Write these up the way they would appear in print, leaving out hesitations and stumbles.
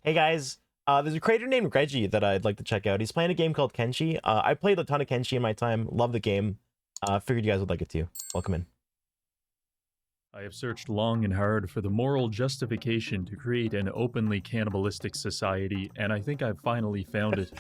Hey guys, there's a creator named Reggie that I'd like to check out. He's playing a game called Kenshi. I played a ton of Kenshi in my time. Love the game. Figured you guys would like it too. Welcome in. I have searched long and hard for the moral justification to create an openly cannibalistic society, and I think I've finally found it.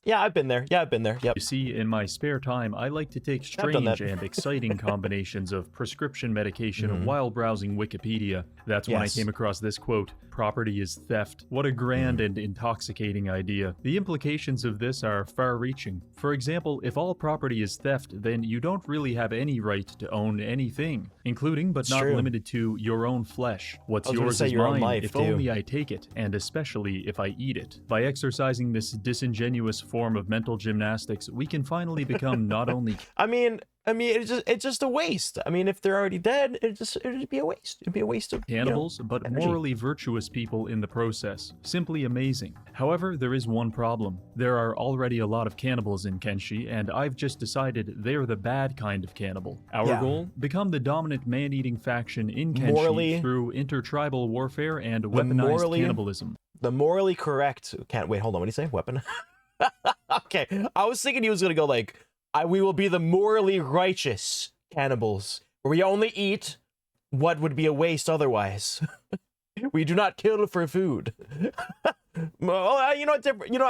Yeah, I've been there. Yep. You see, in my spare time, I like to take strange and exciting combinations of prescription medication while browsing Wikipedia. That's when I came across this quote, "Property is theft." What a grand and intoxicating idea. The implications of this are far-reaching. For example, if all property is theft, then you don't really have any right to own anything, including but not limited to your own flesh. What's yours is mine, if only I take it, and especially if I eat it. By exercising this disingenuous form of mental gymnastics, we can finally become not only... I mean, it's just a waste. I mean, if they're already dead, it'd be a waste. It'd be a waste of cannibals, but energy. Morally virtuous people in the process. Simply amazing. However, there is one problem. There are already a lot of cannibals in Kenshi, and I've just decided they're the bad kind of cannibal. Our goal? Become the dominant man-eating faction in Kenshi through intertribal warfare and weaponized cannibalism. The morally correct... Wait, hold on. What did he say? Weapon? Okay, I was thinking he was gonna go like, we will be the morally righteous cannibals, where we only eat what would be a waste otherwise. We do not kill for food. Well, I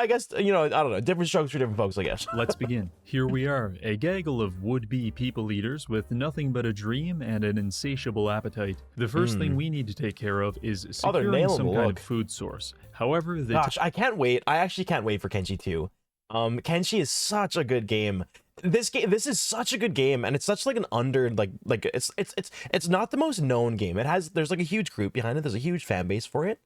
guess, I don't know, different strokes for different folks, I guess. Let's begin. Here we are, a gaggle of would-be people eaters with nothing but a dream and an insatiable appetite. The first thing we need to take care of is securing some kind of food source. However, gosh, I can't wait. I actually can't wait for Kenshi 2. Kenshi is such a good game. This is such a good game, and it's such like an it's not the most known game. There's like a huge group behind it. There's a huge fan base for it.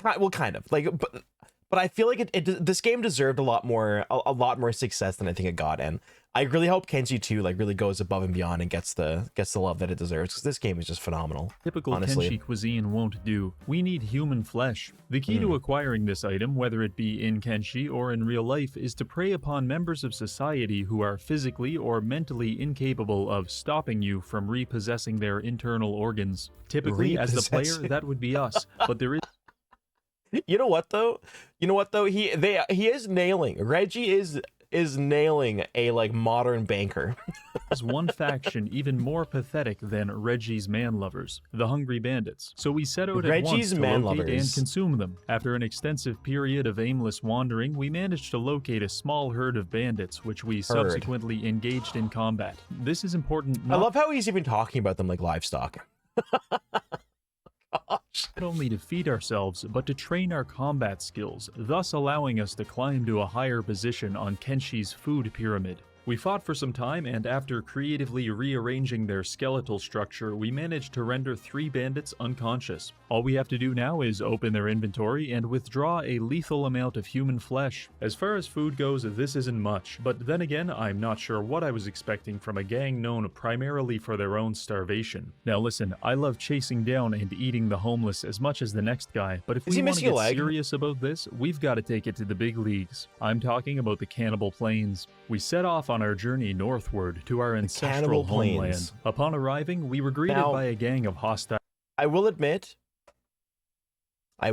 Well, kind of like, but I feel like this game deserved a lot more success than I think it got, and I really hope Kenshi 2 like really goes above and beyond and gets the love that it deserves, because this game is just phenomenal. Typical honestly. Kenshi cuisine won't do. We need human flesh. The key to acquiring this item, whether it be in Kenshi or in real life, is to prey upon members of society who are physically or mentally incapable of stopping you from repossessing their internal organs. Typically, as the player, that would be us, but there is... You know what though? He is nailing. Reggie is nailing a like modern banker. There's one faction even more pathetic than Reggie's man-lovers, the Hungry Bandits. So we set out at once to locate and consume them. After an extensive period of aimless wandering, we managed to locate a small herd of bandits, which we subsequently engaged in combat. This is important. I love how he's even talking about them like livestock. Not only to feed ourselves, but to train our combat skills, thus allowing us to climb to a higher position on Kenshi's food pyramid. We fought for some time, and after creatively rearranging their skeletal structure, we managed to render 3 bandits unconscious. All we have to do now is open their inventory and withdraw a lethal amount of human flesh. As far as food goes, this isn't much, but then again, I'm not sure what I was expecting from a gang known primarily for their own starvation. Now listen, I love chasing down and eating the homeless as much as the next guy, but if we want to get serious about this, we've got to take it to the big leagues. I'm talking about the Cannibal Plains. We set off on our journey northward to our ancestral homeland. Upon arriving, we were greeted by a gang of hostile... I will admit, I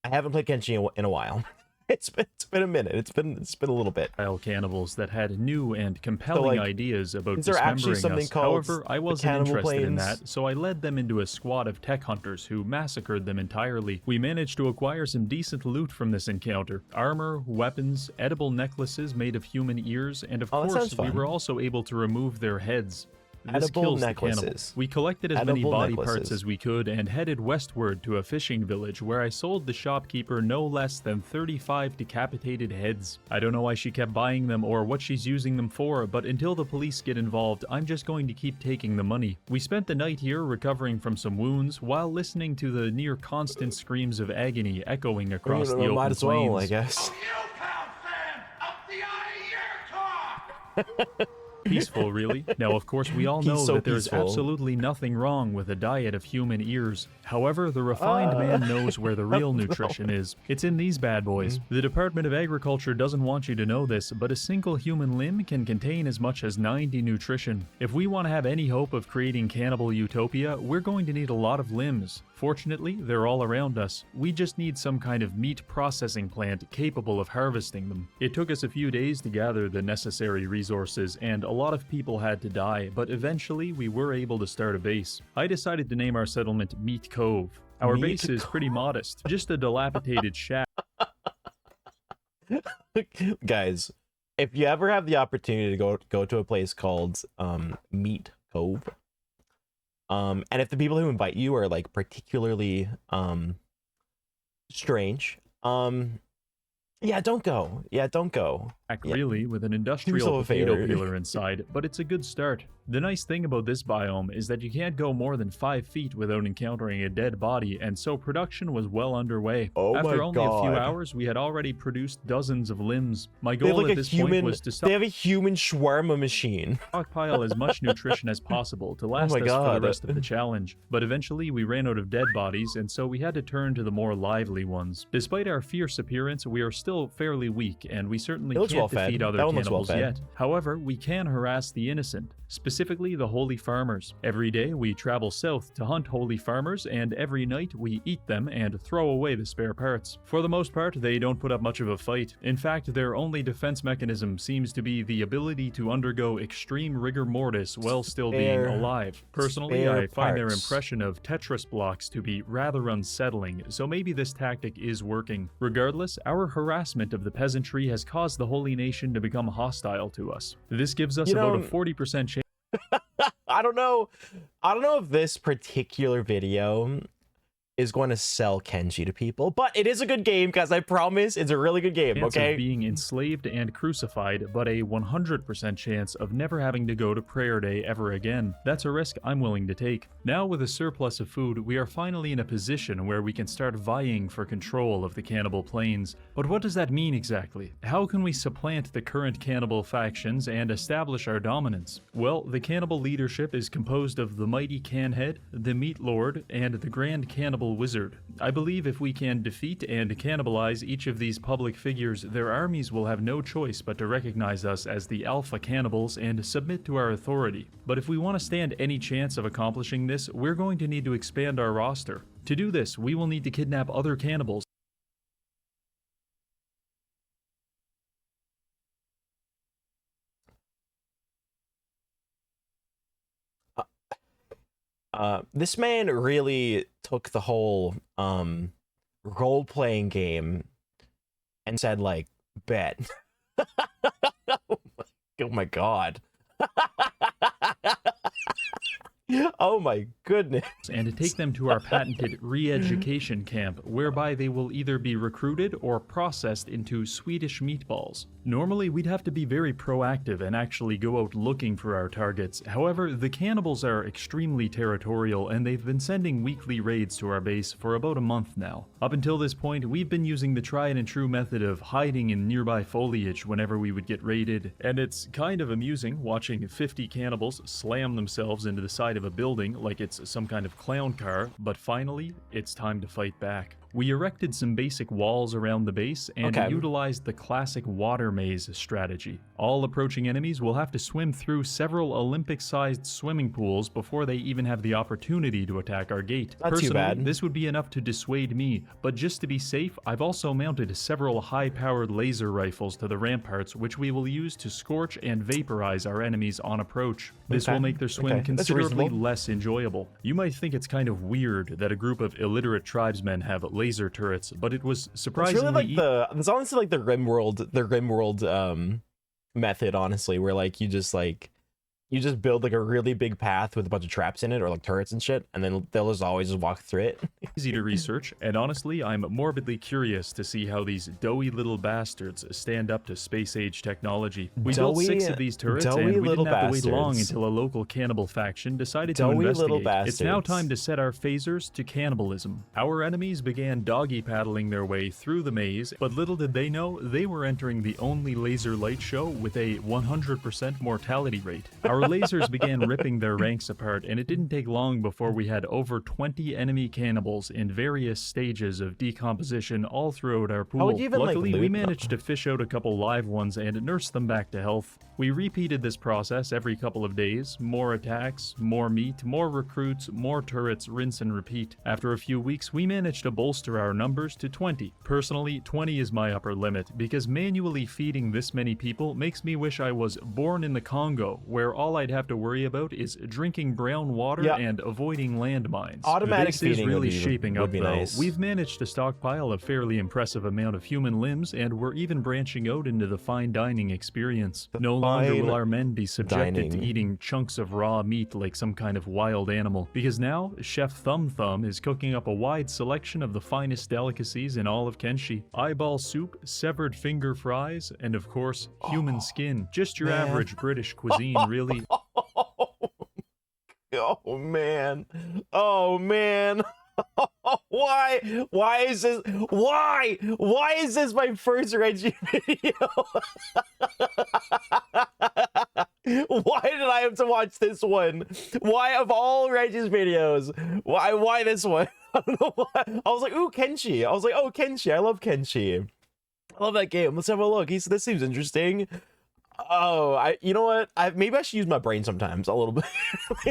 haven't played Kenshi in a while. It's been a minute. It's been a little bit. Cannibals that had new and compelling ideas about dismembering us. However, I wasn't interested in that, so I led them into a squad of tech hunters who massacred them entirely. We managed to acquire some decent loot from this encounter: armor, weapons, edible necklaces made of human ears, and of course, we were also able to remove their heads. This kills the cannibal. We collected as many body parts as we could and headed westward to a fishing village where I sold the shopkeeper no less than 35 decapitated heads. I don't know why she kept buying them or what she's using them for, but until the police get involved, I'm just going to keep taking the money. We spent the night here recovering from some wounds while listening to the near constant screams of agony echoing across the open plains. I guess. Peaceful, really. Now, of course, we all know He's so that there's peaceful. absolutely nothing wrong with a diet of human ears. However, the refined man knows where the real nutrition is. It's in these bad boys. The Department of Agriculture doesn't want you to know this, but a single human limb can contain as much as 90 nutrition. If we want to have any hope of creating cannibal utopia, we're going to need a lot of limbs. Fortunately, they're all around us. We just need some kind of meat processing plant capable of harvesting them. It took us a few days to gather the necessary resources, and a lot of people had to die, but eventually we were able to start a base. I decided to name our settlement Meat Cove. Our Meat base is pretty modest, just a dilapidated shack. Guys, if you ever have the opportunity to go to a place called Meat Cove, and if the people who invite you are like particularly strange, yeah, don't go. Yeah, don't go. Really, with an Do industrial yourself a potato favor. peeler inside, but it's a good start. The nice thing about this biome is that you can't go more than 5 feet without encountering a dead body, and so production was well underway. Oh After my only a few God. hours, we had already produced dozens of limbs. My They have goal like at a this human. point was to They have a human shawarma machine. stockpile as much nutrition as possible to last my us for God. the rest of the challenge. But eventually we ran out of dead bodies, and so we had to turn to the more lively ones. Despite our fierce appearance, we are still fairly weak, and we certainly It looks can't well-fed. defeat other That one looks cannibals well-fed. yet. However, we can harass the innocent, specifically the holy farmers. Every day we travel south to hunt holy farmers, and every night we eat them and throw away the spare parts. For the most part, they don't put up much of a fight. In fact, their only defense mechanism seems to be the ability to undergo extreme rigor mortis while still being alive. Personally, spare I find their parts. impression of Tetris blocks to be rather unsettling, so maybe this tactic is working. Regardless, our harassment of the peasantry has caused the holy nation to become hostile to us. This gives us You about a know- 40% chance I don't know if this particular video is going to sell Kenshi to people, but it is a good game, guys. I promise it's a really good game. Okay. of being enslaved and crucified, but a 100% chance of never having to go to prayer day ever again. That's a risk I'm willing to take. Now, with a surplus of food, we are finally in a position where we can start vying for control of the cannibal plains. But what does that mean exactly? How can we supplant the current cannibal factions and establish our dominance? Well, the cannibal leadership is composed of the mighty Canhead, the Meat Lord, and the Grand Cannibal Wizard. I believe if we can defeat and cannibalize each of these public figures, their armies will have no choice but to recognize us as the alpha cannibals and submit to our authority. But if we want to stand any chance of accomplishing this, we're going to need to expand our roster. To do this, we will need to kidnap other cannibals. This man really took the whole role-playing game and said like, bet. Oh my God. Oh my goodness. And to take them to our patented re-education camp, whereby they will either be recruited or processed into Swedish meatballs. Normally, we'd have to be very proactive and actually go out looking for our targets. However, the cannibals are extremely territorial, and they've been sending weekly raids to our base for about a month now. Up until this point, we've been using the tried and true method of hiding in nearby foliage whenever we would get raided, and it's kind of amusing watching 50 cannibals slam themselves into the side of a building like it's some kind of clown car, but finally, it's time to fight back. We erected some basic walls around the base and utilized the classic water maze strategy. All approaching enemies will have to swim through several Olympic-sized swimming pools before they even have the opportunity to attack our gate. Not too Personally, bad. this would be enough to dissuade me, but just to be safe, I've also mounted several high-powered laser rifles to the ramparts, which we will use to scorch and vaporize our enemies on approach. This will make their swim That's considerably reasonable. less enjoyable. You might think it's kind of weird that a group of illiterate tribesmen have laser turrets, but it was It's surprisingly really like it's honestly like the Rimworld method, honestly, where like you just like You just build like a really big path with a bunch of traps in it, or like turrets and shit, and then they'll just always just walk through it. Easy to research, and honestly, I'm morbidly curious to see how these doughy little bastards stand up to space-age technology. We built 6 of these turrets, and we didn't have to wait long until a local cannibal faction decided to investigate. It's now time to set our phasers to cannibalism. Our enemies began doggy paddling their way through the maze, but little did they know they were entering the only laser light show with a 100% mortality rate. Our lasers began ripping their ranks apart, and it didn't take long before we had over 20 enemy cannibals in various stages of decomposition all throughout our pool. Luckily, we managed to fish out a couple live ones and nurse them back to health. We repeated this process every couple of days. More attacks, more meat, more recruits, more turrets, rinse and repeat. After a few weeks, we managed to bolster our numbers to 20. Personally, 20 is my upper limit, because manually feeding this many people makes me wish I was born in the Congo, where all I'd have to worry about is drinking brown water and avoiding landmines. Automatic feeding is really would shaping up though. Nice. We've managed to stockpile a fairly impressive amount of human limbs, and we're even branching out into the fine dining experience. No longer will our men be subjected to eating chunks of raw meat like some kind of wild animal, because now Chef Thumb Thumb is cooking up a wide selection of the finest delicacies in all of Kenshi. Eyeball soup, severed finger fries, and of course, human skin. Just your average British cuisine, really. Oh man. Oh man. Why is this my first Reggie video? Why did I have to watch this one? Why, of all Reggie's videos, why this one? I don't know why. I was like, ooh, Kenshi. I was like, oh, Kenshi. I love Kenshi. I love that game. Let's have a look. This seems interesting. Oh, you know what? Maybe I should use my brain sometimes a little bit.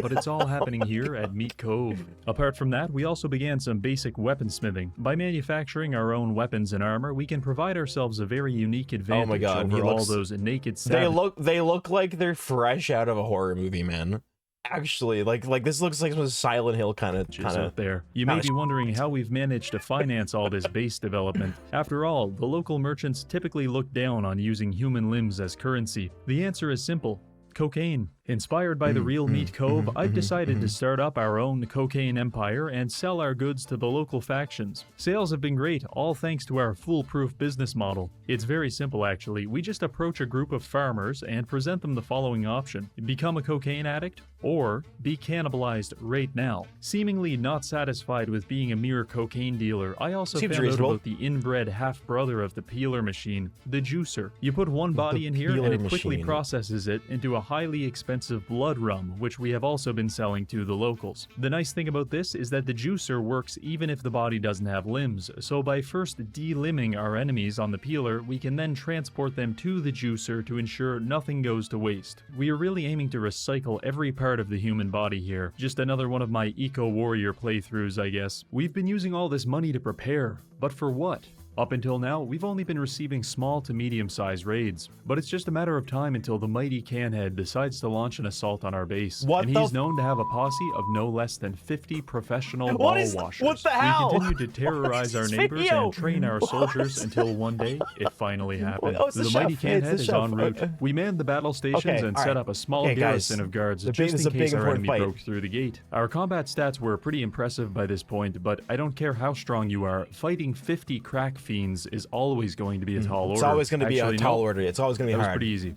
But it's all happening here at Meat Cove. Apart from that, we also began some basic weaponsmithing. By manufacturing our own weapons and armor, we can provide ourselves a very unique advantage over all those naked savages. They look like they're fresh out of a horror movie, man. Actually, like this looks like some Silent Hill kind of out there. You may be wondering how we've managed to finance all this base development. After all, the local merchants typically look down on using human limbs as currency. The answer is simple: cocaine. Inspired by the real Meat Cove, I've decided to start up our own cocaine empire and sell our goods to the local factions. Sales have been great, all thanks to our foolproof business model. It's very simple actually. We just approach a group of farmers and present them the following option: become a cocaine addict, or be cannibalized right now. Seemingly not satisfied with being a mere cocaine dealer, I also found out about the inbred half-brother of the peeler machine, the juicer. You put one body in here and it quickly processes it into a highly expensive blood rum, which we have also been selling to the locals. The nice thing about this is that the juicer works even if the body doesn't have limbs, so by first de-limbing our enemies on the peeler, we can then transport them to the juicer to ensure nothing goes to waste. We are really aiming to recycle every part of the human body here. Just another one of my eco-warrior playthroughs, I guess. We've been using all this money to prepare, but for what? Up until now, we've only been receiving small to medium-sized raids, but it's just a matter of time until the mighty Canhead decides to launch an assault on our base. And he's known to have a posse of no less than 50 professional ball washers. What the hell? We continue to terrorize our neighbors and train our soldiers until one day it finally happened. The mighty Canhead is en route. We manned the battle stations and set up a small garrison of guards just in case our enemy broke through the gate. Our combat stats were pretty impressive by this point, but I don't care how strong you are, fighting 50 crack fiends is always going to be a tall order. It's always going to be a tall order. It's always going to be hard. That was pretty easy.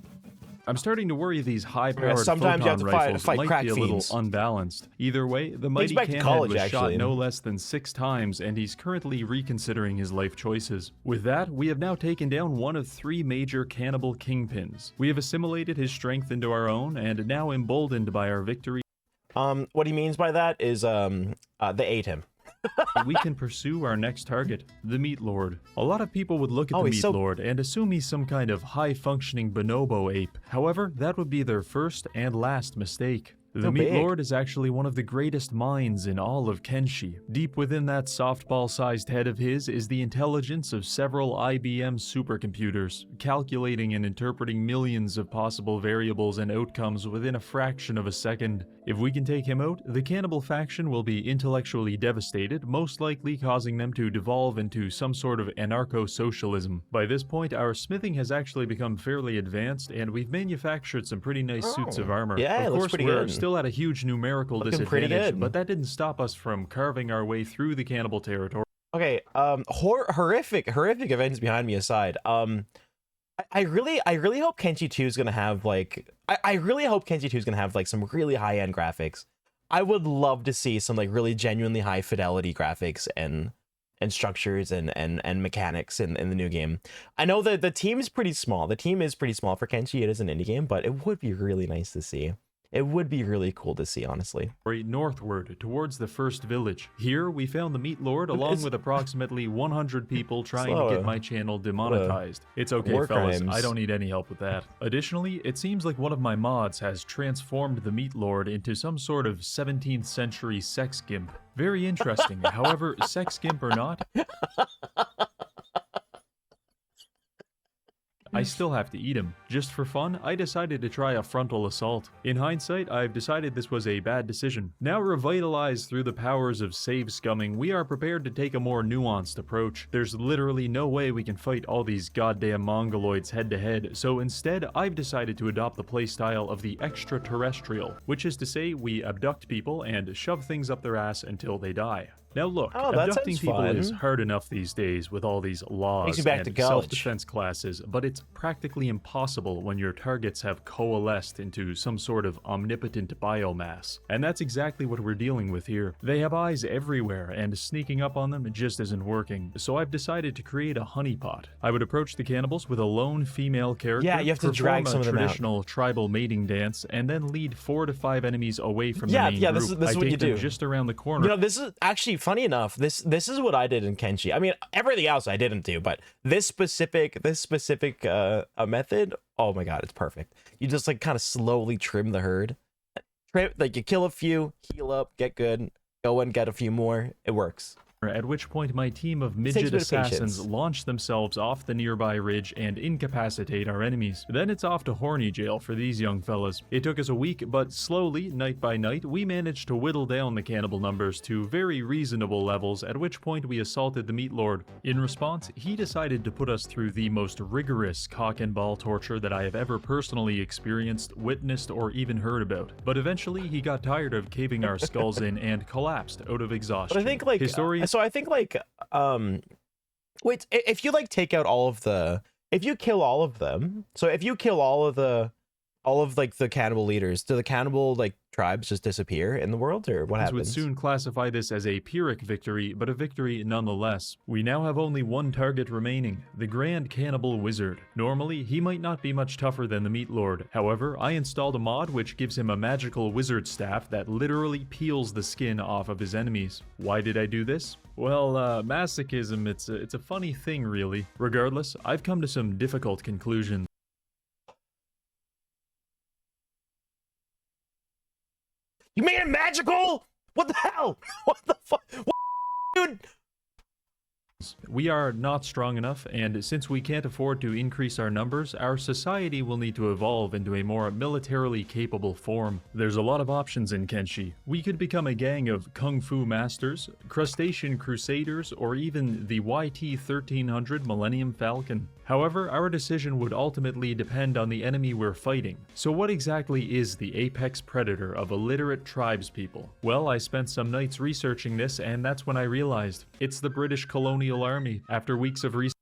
I'm starting to worry these high-powered sometimes photon you have to rifles fight might crack be a little fiends. unbalanced. Either way, the mighty Canhead was shot no less than 6 times, and he's currently reconsidering his life choices. With that, we have now taken down one of 3 major cannibal kingpins. We have assimilated his strength into our own, and now emboldened by our victory. What he means by that is they ate him. We can pursue our next target, the Meat Lord. A lot of people would look at the Meat Lord and assume he's some kind of high-functioning bonobo ape. However, that would be their first and last mistake. The So Meat big. Lord is actually one of the greatest minds in all of Kenshi. Deep within that softball-sized head of his is the intelligence of several IBM supercomputers, calculating and interpreting millions of possible variables and outcomes within a fraction of a second. If we can take him out, the cannibal faction will be intellectually devastated, most likely causing them to devolve into some sort of anarcho-socialism. By this point, our smithing has actually become fairly advanced, and we've manufactured some pretty nice suits of armor. Yeah, it of looks course, pretty we're good. still at a huge numerical Looking pretty disadvantage, good. but that didn't stop us from carving our way through the cannibal territory. Okay, horrific events behind me aside. I really hope Kenshi 2 is gonna have like I really hope Kenshi 2 is gonna have like some really high-end graphics. I would love to see some like really genuinely high fidelity graphics and structures and mechanics in the new game. I know that the team is pretty small. The team is pretty small for Kenshi. It is an indie game, but it would be really nice to see. It would be really cool to see, honestly. Northward towards the first village. Here we found the Meat Lord along with approximately 100 people trying to get my channel demonetized. It's okay, war fellas, crimes. I don't need any help with that. Additionally, it seems like one of my mods has transformed the Meat Lord into some sort of 17th century sex gimp. Very interesting. However, sex gimp or not, I still have to eat him. Just for fun, I decided to try a frontal assault. In hindsight, I've decided this was a bad decision. Now revitalized through the powers of save scumming, we are prepared to take a more nuanced approach. There's literally no way we can fight all these goddamn mongoloids head to head, so instead, I've decided to adopt the playstyle of the extraterrestrial, which is to say we abduct people and shove things up their ass until they die. Now look, abducting people is hard enough these days with all these laws and self-defense classes, but it's practically impossible when your targets have coalesced into some sort of omnipotent biomass. And that's exactly what we're dealing with here. They have eyes everywhere, and sneaking up on them just isn't working, so I've decided to create a honeypot. I would approach the cannibals with a lone female character, yeah, you have to drag some of them out, traditional tribal mating dance, and then lead 4 to 5 enemies away from the main group. this is what you do. Just around the corner. You know, this is actually funny enough. This is what I did in Kenshi. I mean, everything else I didn't do, but this specific method, oh my god, it's perfect. You just like kind of slowly trim the herd. Like you kill a few, heal up, get good, go and get a few more. It works. At which point my team of midget assassins launch themselves off the nearby ridge and incapacitate our enemies. Then it's off to horny jail for these young fellas. It took us a week, but slowly, night by night, we managed to whittle down the cannibal numbers to very reasonable levels, at which point we assaulted the Meat Lord. In response, he decided to put us through the most rigorous cock and ball torture that I have ever personally experienced, witnessed, or even heard about. But eventually, he got tired of caving our skulls in and collapsed out of exhaustion. But I think like so I think like wait, if you like take out all of the, if you kill all of them, so if you kill all of like the cannibal leaders, do the cannibal like tribes just disappear in the world, or what happens? Would soon classify this as a Pyrrhic victory, but a victory nonetheless. We now have only one target remaining, the Grand Cannibal Wizard. Normally, he might not be much tougher than the Meat Lord. However, I installed a mod which gives him a magical wizard staff that literally peels the skin off of his enemies. Why did I do this? Well, masochism, it's a funny thing, really. Regardless, I've come to some difficult conclusions. You made it magical? What the hell? What the fuck? Dude! We are not strong enough, and since we can't afford to increase our numbers, our society will need to evolve into a more militarily capable form. There's a lot of options in Kenshi. We could become a gang of kung fu masters, crustacean crusaders, or even the YT-1300 Millennium Falcon. However, our decision would ultimately depend on the enemy we're fighting. So what exactly is the apex predator of illiterate tribespeople? Well, I spent some nights researching this, and that's when I realized it's the British colonial army. After weeks of research,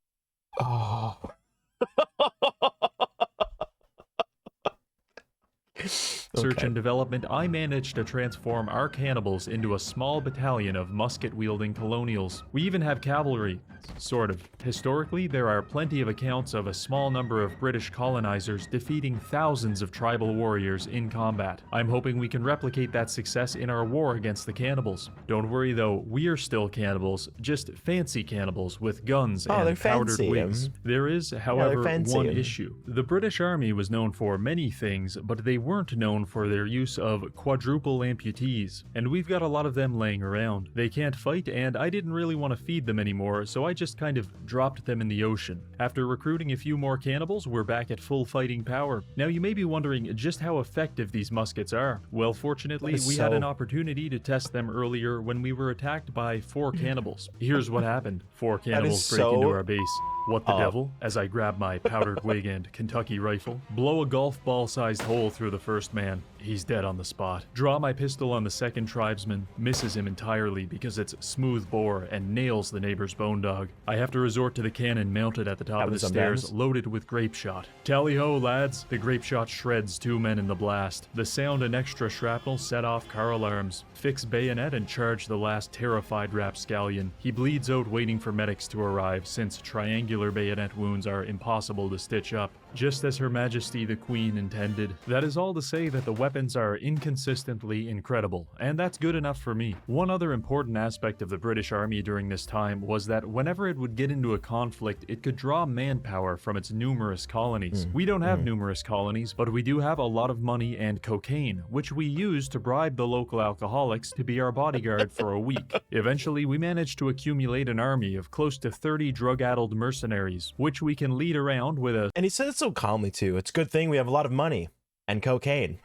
and development, I managed to transform our cannibals into a small battalion of musket-wielding colonials. We even have cavalry. Sort of. Historically, there are plenty of accounts of a small number of British colonizers defeating thousands of tribal warriors in combat. I'm hoping we can replicate that success in our war against the cannibals. Don't worry though, we're still cannibals, just fancy cannibals with guns and powdered wigs. There is, however, one issue. The British Army was known for many things, but they weren't known for their use of quadruple amputees, and we've got a lot of them laying around. They can't fight, and I didn't really want to feed them anymore, so I just kind of dropped them in the ocean. After recruiting a few more cannibals, we're back at full fighting power. Now you may be wondering just how effective these muskets are. Well, fortunately, we had an opportunity to test them earlier when we were attacked by 4 cannibals. Here's what happened. 4 cannibals break into our base. What the devil? As I grab my powdered wig and Kentucky rifle, blow a golf ball-sized hole through the first man. He's dead on the spot. Draw my pistol on the second tribesman, misses him entirely because it's smooth bore and nails the neighbor's bone dog. I have to resort to the cannon mounted at the top of the stairs, loaded with grape shot. Tally-ho, lads! The grape shot shreds 2 men in the blast. The sound and extra shrapnel set off car alarms. Fix bayonet and charge the last terrified rapscallion. He bleeds out waiting for medics to arrive, since triangular bayonet wounds are impossible to stitch up, just as Her Majesty the Queen intended. That is all to say that the weapons are inconsistently incredible, and that's good enough for me. One other important aspect of the British Army during this time was that whenever it would get into a conflict, it could draw manpower from its numerous colonies. We don't have numerous colonies, but we do have a lot of money and cocaine, which we use to bribe the local alcoholics to be our bodyguard for a week. Eventually, we managed to accumulate an army of close to 30 drug-addled mercenaries, which we can lead around with a— And he said it so calmly too. It's a good thing we have a lot of money and cocaine.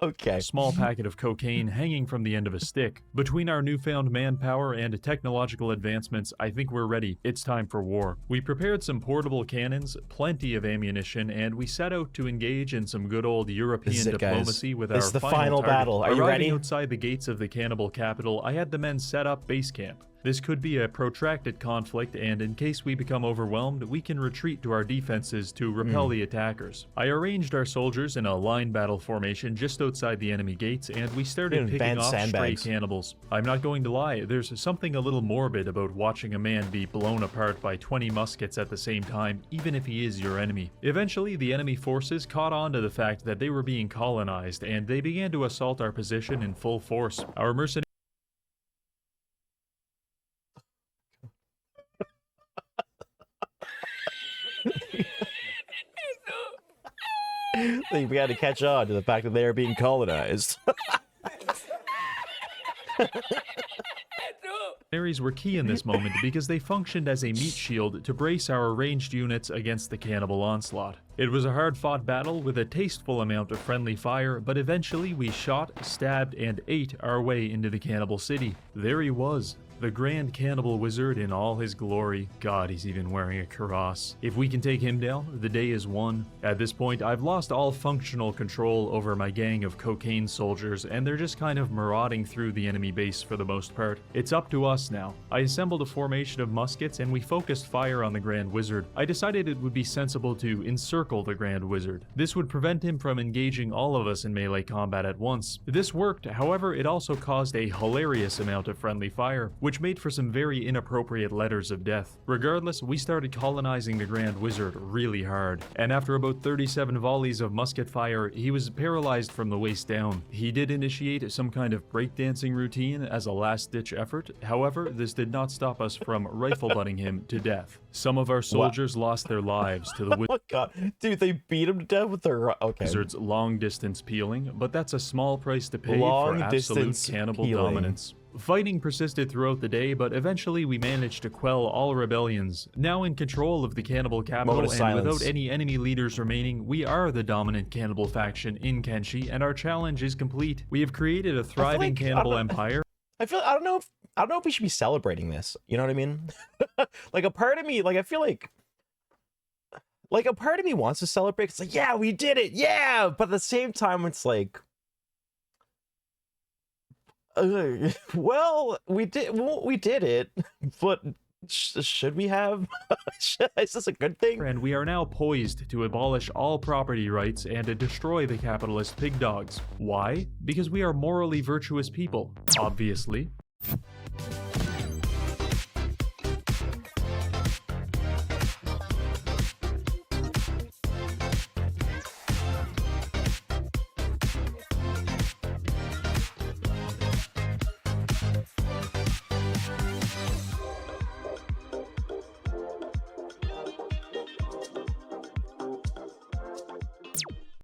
Okay. Small packet of cocaine hanging from the end of a stick. Between our newfound manpower and technological advancements, I think we're ready. It's time for war. We prepared some portable cannons, plenty of ammunition, and we set out to engage in some good old European diplomacy with our final battle. Are you ready? Outside the gates of the cannibal capital, I had the men set up base camp. This could be a protracted conflict, and in case we become overwhelmed, we can retreat to our defenses to repel the attackers. I arranged our soldiers in a line battle formation just outside the enemy gates, and we started picking off stray cannibals. I'm not going to lie, there's something a little morbid about watching a man be blown apart by 20 muskets at the same time, even if he is your enemy. Eventually, the enemy forces caught on to the fact that they were being colonized, and they began to assault our position in full force. Our mercenaries We had to catch on to the fact that they are being colonized. were key in this moment because they functioned as a meat shield to brace our ranged units against the cannibal onslaught. It was a hard-fought battle with a tasteful amount of friendly fire, but eventually we shot, stabbed, and ate our way into the cannibal city. There he was, the Grand Cannibal Wizard in all his glory. God, he's even wearing a cuirass. If we can take him down, the day is won. At this point, I've lost all functional control over my gang of cocaine soldiers, and they're just kind of marauding through the enemy base for the most part. It's up to us now. I assembled a formation of muskets, and we focused fire on the Grand Wizard. I decided it would be sensible to encircle the Grand Wizard. This would prevent him from engaging all of us in melee combat at once. This worked, however, it also caused a hilarious amount of friendly fire, which made for some very inappropriate letters of death. Regardless, we started colonizing the Grand Wizard really hard, and after about 37 volleys of musket fire, he was paralyzed from the waist down. He did initiate some kind of breakdancing routine as a last-ditch effort, however, this did not stop us from rifle-butting him to death. Some of our soldiers lost their lives to the Oh god, dude, they beat him to death with their wizard's long-distance peeling, but that's a small price to pay for absolute cannibal dominance. Fighting persisted throughout the day, but eventually we managed to quell all rebellions. Now in control of the cannibal capital and without any enemy leaders remaining, we are the dominant cannibal faction in Kenshi, and our challenge is complete. We have created a thriving cannibal empire. I don't know if we should be celebrating this. You know what I mean? Like a part of me, like I feel like a part of me wants to celebrate. It's like, yeah, we did it, yeah. But at the same time, it's like, well, we did it, but should we have? Is this a good thing? And we are now poised to abolish all property rights and to destroy the capitalist pig dogs. Why? Because we are morally virtuous people, obviously.